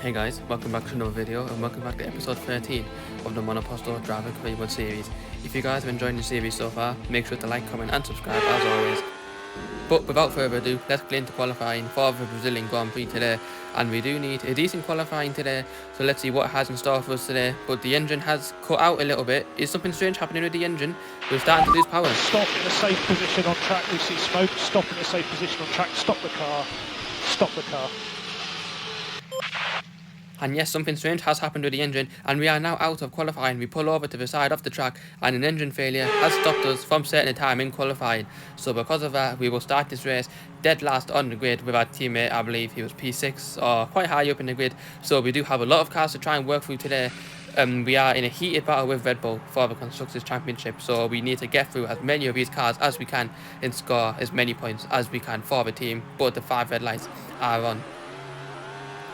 Hey guys, welcome back to another video and welcome back to episode 13 of the Monoposto Driver Career Mode series. If you guys have enjoyed the series so far, make sure to like, comment and subscribe as always. But without further ado, let's get into qualifying for the Brazilian Grand Prix today. And we do need a decent qualifying today, so let's see what it has in store for us today. But the engine has cut out a little bit. Is something strange happening with the engine? We're starting to lose power. Stop in a safe position on track, we see smoke. Stop in a safe position on track, stop the car. Stop the car. And yes, something strange has happened with the engine, and we are now out of qualifying. We pull over to the side of the track, and an engine failure has stopped us from setting a time in qualifying. So because of that, we will start this race dead last on the grid with our teammate. I believe he was P6 or quite high up in the grid. So we do have a lot of cars to try and work through today. We are in a heated battle with Red Bull for the Constructors' Championship, so we need to get through as many of these cars as we can and score as many points as we can for the team. But the 5 red lights are on.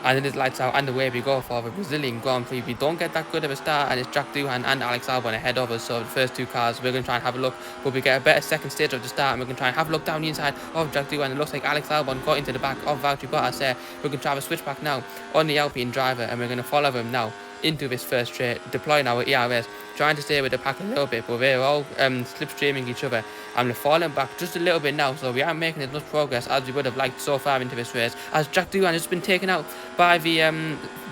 And it is lights out and away we go for the Brazilian Grand Prix. We don't get that good of a start, and it's Jack Doohan and Alex Albon ahead of us. So the first two cars, we're going to try and have a look, but we get a better second stage of the start, and we're going to try and have a look down the inside of Jack Doohan. It looks like Alex Albon got into the back of Valtteri Bottas there. We're going to try a switchback now on the Alpine driver, and we're going to follow him now into this first straight, deploying our ERS, trying to stay with the pack a little bit, but we're all slipstreaming each other, and we're falling back just a little bit now, so we aren't making as much progress as we would have liked so far into this race, as Jack Doohan has been taken out by the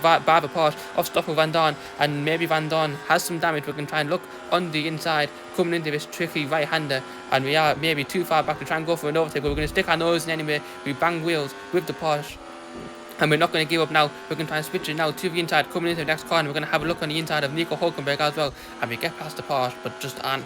by the Porsche of Stoffel Van Dorn, and maybe Van Dorn has some damage. We can try and look on the inside, coming into this tricky right-hander, and we are maybe too far back to try and go for an overtake, but we're going to stick our nose in anyway. We bang wheels with the Porsche, and we're not going to give up now. We're going to try and switch it now to the inside, coming into the next corner. We're going to have a look on the inside of Nico Hülkenberg as well. And we get past the Porsche, but just aren't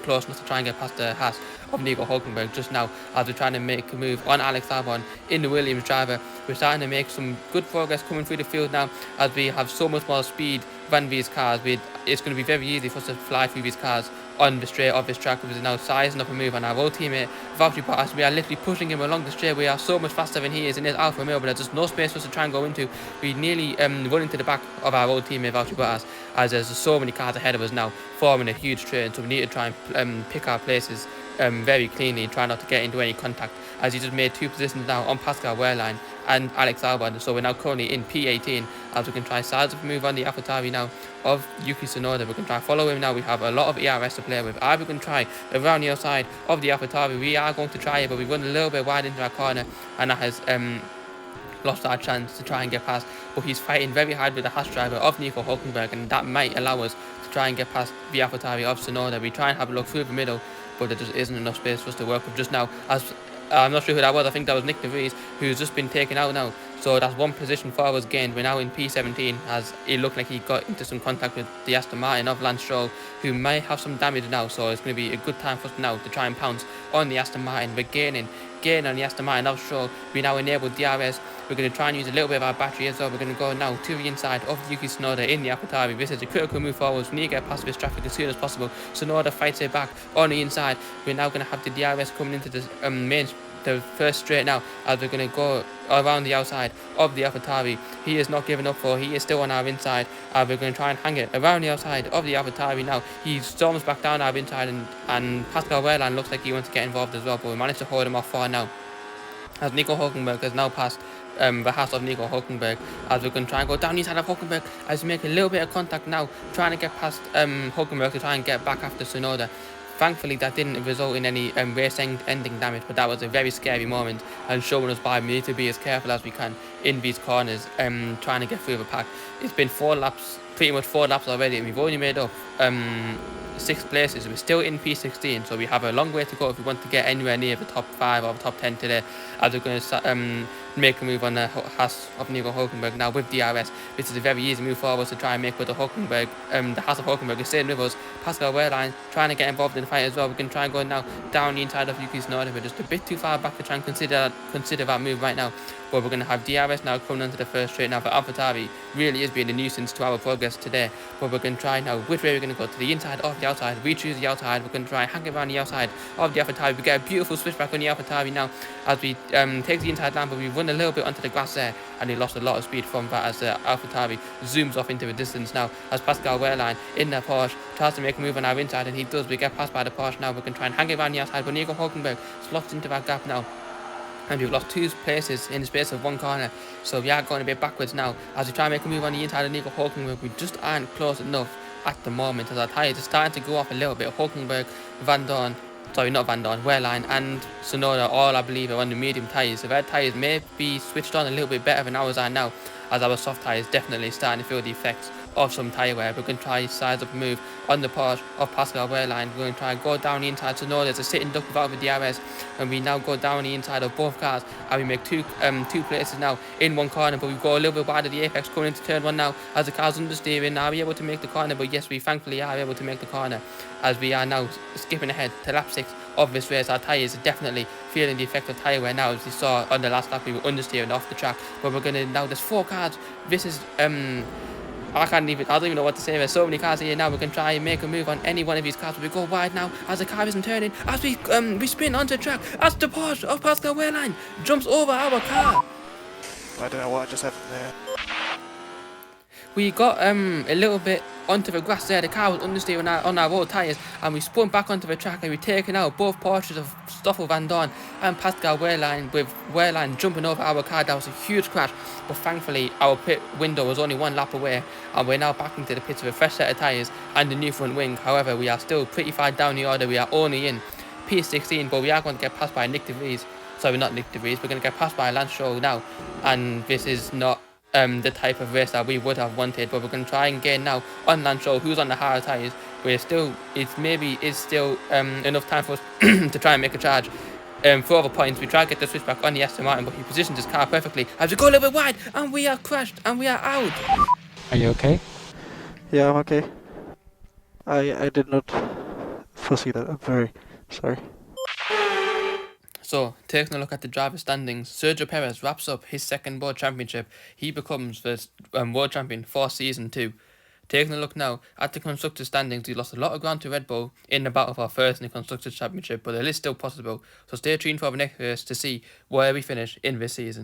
close enough to try and get past the Haas of Nico Hülkenberg just now, as we're trying to make a move on Alex Albon in the Williams driver. We're starting to make some good progress coming through the field now, as we have so much more speed than these cars. It's going to be very easy for us to fly through these cars on the straight of this track, because we're now sizing up a move on our old teammate Valtteri Bottas. We are literally pushing him along the straight. We are so much faster than he is in his Alfa Romeo, but there's just no space for us to try and go into. We nearly run into the back of our old teammate Valtteri Bottas, as there's so many cars ahead of us now, forming a huge train. So we need to try and pick our places very cleanly, try not to get into any contact, as he just made 2 positions now on Pascal Wehrlein and Alex Albon. So we're now currently in P18, as we can try size up a move on the AlphaTauri now of Yuki Tsunoda. We can try follow him now. We have a lot of ERS to play with. We can try around the outside of the AlphaTauri. We are going to try it, but we run a little bit wide into our corner, and that has lost our chance to try and get past. But he's fighting very hard with the Haas driver of Nico Hülkenberg, and that might allow us to try and get past the AlphaTauri of Tsunoda. We try and have a look through the middle, but there just isn't enough space for us to work with just now, as I'm not sure who that was. I think that was Nick De Vries, who's just been taken out now. So that's 1 position for us gained. We're now in P17, as it looked like he got into some contact with the Aston Martin of Lance Stroll, who may have some damage now. So it's going to be a good time for us now to try and pounce on the Aston Martin. We're gaining on the Aston Martin of Stroll. We now enabled DRS. We're going to try and use a little bit of our battery as well. We're going to go now to the inside of Yuki Tsunoda in the AlphaTauri. This is a critical move forward. We need to get past this traffic as soon as possible. Tsunoda fights it back on the inside. We're now going to have the DRS coming into the first straight now, as we're going to go around the outside of the AlphaTauri. He is not giving up, for he is still on our inside. We're going to try and hang it around the outside of the AlphaTauri now. He storms back down our inside, and Pascal Wehrlein looks like he wants to get involved as well, but we managed to hold him off for now, as Nico Hülkenberg has now passed the Haas of Nico Hülkenberg, as we're going to try and go down the inside of Hülkenberg, as we make a little bit of contact now, trying to get past Hülkenberg to try and get back after Tsunoda. Thankfully, that didn't result in any race-ending damage, but that was a very scary moment, and showing us why we need to be as careful as we can in these corners, trying to get through the pack. It's been 4 laps, pretty much 4 laps already, and we've only made up 6 places. We're still in P16, so we have a long way to go if we want to get anywhere near the top 5 or the top 10 today, as we're going to make a move on the Haas of Nico Hülkenberg now with DRS. This is a very easy move forward to try and make with the Hülkenberg. The Haas of Hülkenberg is staying with us. Pascal Wehrlein trying to get involved in the fight as well. We can try and go now down the inside of Yuki Tsunoda. We're just a bit too far back to try and consider that move right now. But we're going to have DRS now coming onto the first straight now. But AlphaTauri really is being a nuisance to our progress today. But we're going to try now which way we're going to go, to the inside or the outside. We choose the outside. We're going to try and hang around the outside of the AlphaTauri. We get a beautiful switchback on the AlphaTauri now, as we take the inside line, but we run a little bit onto the grass there, and he lost a lot of speed from that, as the AlphaTauri zooms off into the distance now, as Pascal Wehrlein in the Porsche tries to make a move on our inside, and he does. We get passed by the Porsche now. We can try and hang around the outside, but Nico Hülkenberg slots into that gap now, and we've lost 2 places in the space of 1 corner, so we are going a bit backwards now. As we try and make a move on the inside of Nico Hulkenberg, we just aren't close enough at the moment, as our tyres are starting to go off a little bit. Hulkenberg, Van Dorn, sorry, not Van Dorn, Wehrlein and Sonoda all, I believe, are on the medium tyres. So their tyres may be switched on a little bit better than ours are now, as our soft tyres definitely starting to feel the effects of some tyre wear. We're going to try size up a move on the Porsche of Pascal Wehrlein. We're going to try and go down the inside. So no, there's a sitting duck without the DRS, and we now go down the inside of both cars, and we make two places now in 1 corner, but we go a little bit wide of the apex going into turn 1 now as the car's understeering. Are we able to make the corner? But yes, we thankfully are able to make the corner, as we are now skipping ahead to lap 6 of this race. Our tyres are definitely feeling the effect of tyre wear now. As you saw on the last lap, we were understeering off the track, but we're going to now, there's 4 cars. This is I don't even know what to say. There's so many cars here now. We can try and make a move on any one of these cars, but we go wide now as the car isn't turning, as we spin onto the track, as the Porsche of Pascal Wehrlein jumps over our car. I don't know what just happened there. We got a little bit onto the grass there. The car was understeering on our road tyres, and we spun back onto the track, and we've taken out both Porsches of Stoffel Van Dorn and Pascal Wehrlein, with Wehrlein jumping over our car. That was a huge crash, but thankfully our pit window was only 1 lap away, and we're now back into the pits with a fresh set of tyres and a new front wing. However, we are still pretty far down the order. We are only in P16, but we are going to get passed by Nick De Vries. Sorry, not Nick De Vries. We're going to get passed by Lance Stroll now, and this is not the type of race that we would have wanted, but we're going to try and gain now on Lance Stroll, who's on the higher tyres. It's still enough time for us to try and make a charge for other points. We try to get the switchback on the Aston Martin, but he positions his car perfectly as we go a little bit wide, and we are crashed, and we are out. Are you okay? Yeah, I'm okay. I did not foresee that. I'm very sorry. So, taking a look at the driver standings, Sergio Perez wraps up his 2nd World Championship. He becomes the World Champion for Season 2. Taking a look now at the Constructors standings, he lost a lot of ground to Red Bull in the battle for first in the Constructors Championship, but it is still possible. So stay tuned for the next race to see where we finish in this season.